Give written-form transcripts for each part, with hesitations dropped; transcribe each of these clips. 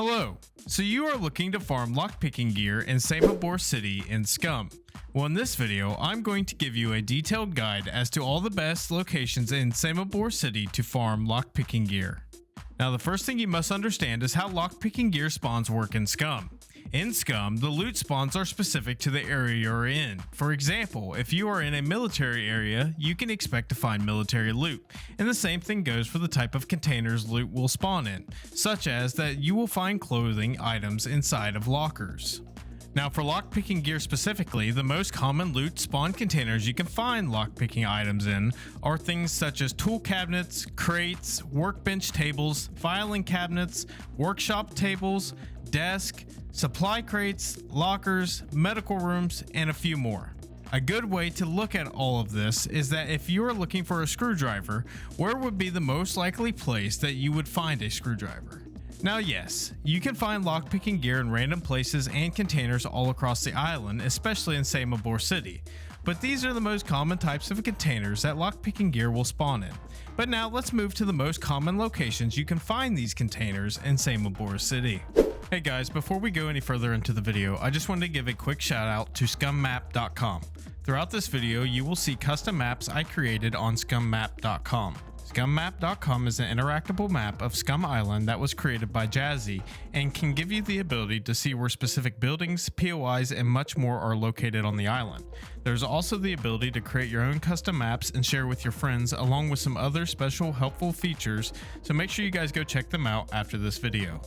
Hello, so you are looking to farm lockpicking gear in Samobor City in SCUM. Well, in this video, I'm going to give you a detailed guide as to all the best locations in Samobor City to farm lockpicking gear. Now, the first thing you must understand is how lockpicking gear spawns work in SCUM. In SCUM, the loot spawns are specific to the area you're in. For example, if you are in a military area, you can expect to find military loot, and the same thing goes for the type of containers loot will spawn in, such as that you will find clothing items inside of lockers. Now, for lockpicking gear specifically, the most common loot spawn containers you can find lockpicking items in are things such as tool cabinets, crates, workbench tables, filing cabinets, workshop tables, desk, supply crates, lockers, medical rooms, and a few more. A good way to look at all of this is that if you are looking for a screwdriver, where would be the most likely place that you would find a screwdriver? Now, yes, you can find lockpicking gear in random places and containers all across the island, especially in Samobor City, but these are the most common types of containers that lockpicking gear will spawn in. But now let's move to the most common locations you can find these containers in Samobor City. Hey guys, before we go any further into the video, I just wanted to give a quick shout out to SCUMmap.com. Throughout this video, you will see custom maps I created on SCUMmap.com. SCUMmap.com is an interactable map of SCUM Island that was created by Jazzy and can give you the ability to see where specific buildings, POIs, and much more are located on the island. There's also the ability to create your own custom maps and share with your friends, along with some other special helpful features, so make sure you guys go check them out after this video.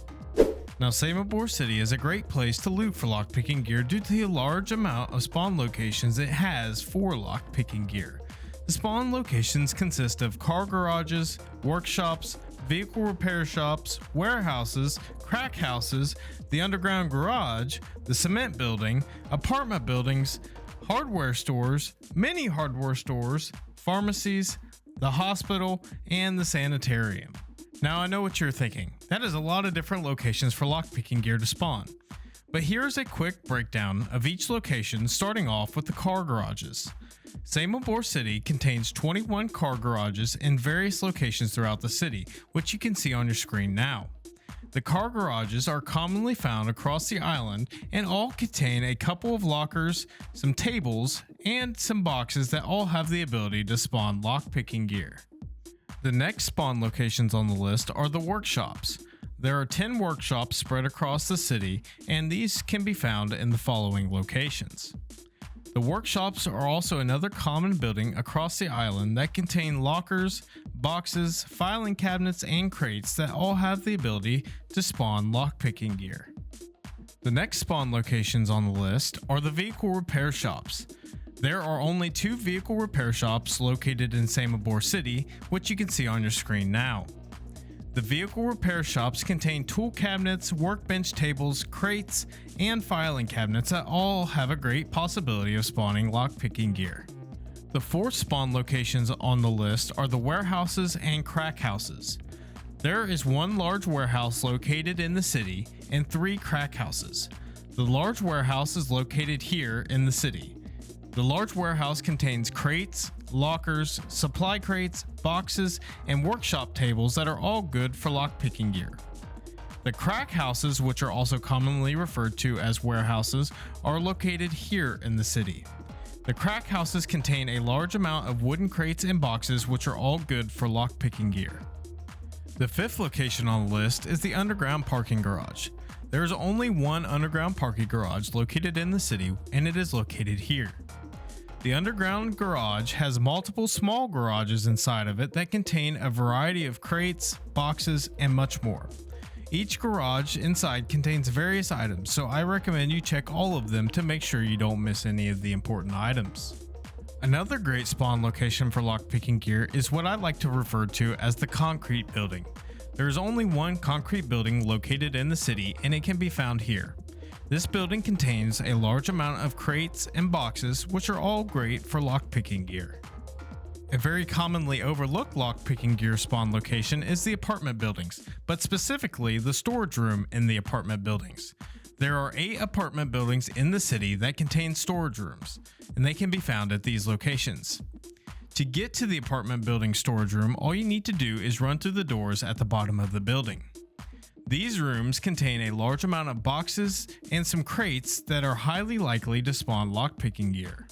Now, Samobor City is a great place to loot for lockpicking gear due to the large amount of spawn locations it has for lockpicking gear. The spawn locations consist of car garages, workshops, vehicle repair shops, warehouses, crack houses, the underground garage, the cement building, apartment buildings, hardware stores, mini hardware stores, pharmacies, the hospital, and the sanitarium. Now, I know what you're thinking. That is a lot of different locations for lockpicking gear to spawn. But here's a quick breakdown of each location, starting off with the car garages. Samobor City contains 21 car garages in various locations throughout the city, which you can see on your screen now. The car garages are commonly found across the island and all contain a couple of lockers, some tables, and some boxes that all have the ability to spawn lockpicking gear. The next spawn locations on the list are the workshops. There are 10 workshops spread across the city, and these can be found in the following locations. The workshops are also another common building across the island that contain lockers, boxes, filing cabinets, and crates that all have the ability to spawn lockpicking gear. The next spawn locations on the list are the vehicle repair shops. There are only 2 vehicle repair shops located in Samobor City, which you can see on your screen now. The vehicle repair shops contain tool cabinets, workbench tables, crates, and filing cabinets that all have a great possibility of spawning lockpicking gear. The 4 spawn locations on the list are the warehouses and crack houses. There is 1 large warehouse located in the city and 3 crack houses. The large warehouse is located here in the city. The large warehouse contains crates, lockers, supply crates, boxes, and workshop tables that are all good for lockpicking gear. The crack houses, which are also commonly referred to as warehouses, are located here in the city. The crack houses contain a large amount of wooden crates and boxes, which are all good for lockpicking gear. The 5th location on the list is the underground parking garage. There is only 1 underground parking garage located in the city, and it is located here. The underground garage has multiple small garages inside of it that contain a variety of crates, boxes, and much more. Each garage inside contains various items, so I recommend you check all of them to make sure you don't miss any of the important items. Another great spawn location for lockpicking gear is what I like to refer to as the concrete building. There is only 1 concrete building located in the city, and it can be found here. This building contains a large amount of crates and boxes, which are all great for lockpicking gear. A very commonly overlooked lockpicking gear spawn location is the apartment buildings, but specifically the storage room in the apartment buildings. There are 8 apartment buildings in the city that contain storage rooms, and they can be found at these locations. To get to the apartment building storage room, all you need to do is run through the doors at the bottom of the building. These rooms contain a large amount of boxes and some crates that are highly likely to spawn lockpicking gear.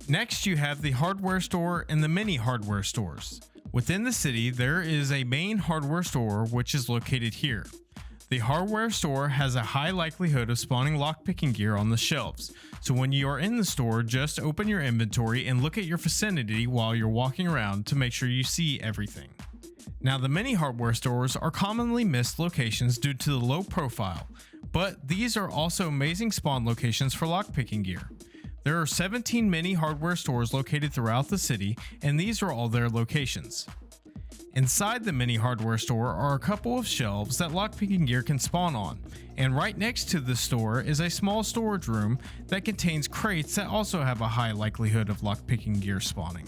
Next, you have the hardware store and the mini hardware stores. Within the city, there is a main hardware store which is located here. The hardware store has a high likelihood of spawning lockpicking gear on the shelves, so when you are in the store, just open your inventory and look at your vicinity while you're walking around to make sure you see everything. Now, the mini hardware stores are commonly missed locations due to the low profile, but these are also amazing spawn locations for lockpicking gear. There are 17 mini hardware stores located throughout the city, and these are all their locations. Inside the mini hardware store are a couple of shelves that lockpicking gear can spawn on, and right next to the store is a small storage room that contains crates that also have a high likelihood of lockpicking gear spawning.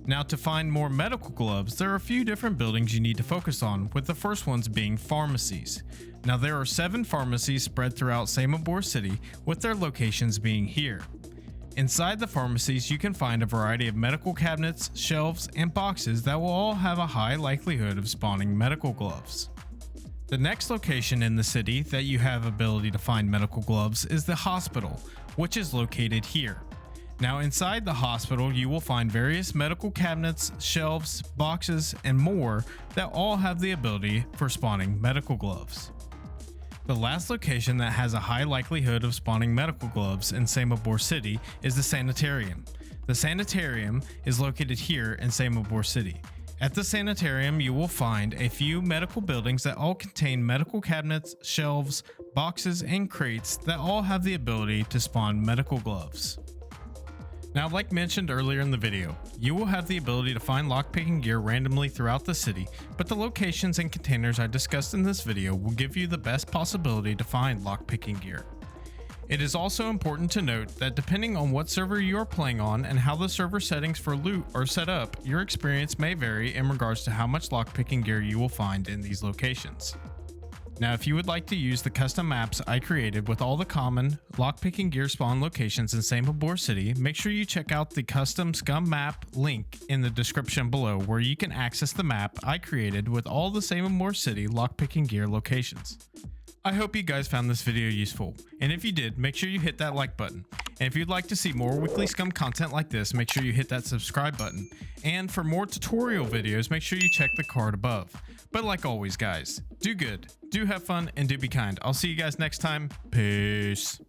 Now, to find more medical gloves, there are a few different buildings you need to focus on, with the first ones being pharmacies. Now, there are 7 pharmacies spread throughout Samobor City, with their locations being here. Inside the pharmacies, you can find a variety of medical cabinets, shelves, and boxes that will all have a high likelihood of spawning medical gloves. The next location in the city that you have ability to find medical gloves is the hospital, which is located here. Now, inside the hospital, you will find various medical cabinets, shelves, boxes, and more that all have the ability for spawning medical gloves. The last location that has a high likelihood of spawning medical gloves in Samobor City is the Sanitarium. The Sanitarium is located here in Samobor City. At the Sanitarium, you will find a few medical buildings that all contain medical cabinets, shelves, boxes, and crates that all have the ability to spawn medical gloves. Now, like mentioned earlier in the video, you will have the ability to find lockpicking gear randomly throughout the city, but the locations and containers I discussed in this video will give you the best possibility to find lockpicking gear. It is also important to note that depending on what server you are playing on and how the server settings for loot are set up, your experience may vary in regards to how much lockpicking gear you will find in these locations. Now, if you would like to use the custom maps I created with all the common lockpicking gear spawn locations in Samobor City, make sure you check out the custom SCUM map link in the description below, where you can access the map I created with all the Samobor City lockpicking gear locations. I hope you guys found this video useful, and if you did, make sure you hit that like button. And if you'd like to see more weekly SCUM content like this, make sure you hit that subscribe button. And for more tutorial videos, make sure you check the card above. But like always, guys, do good, do have fun, and do be kind. I'll see you guys next time. Peace.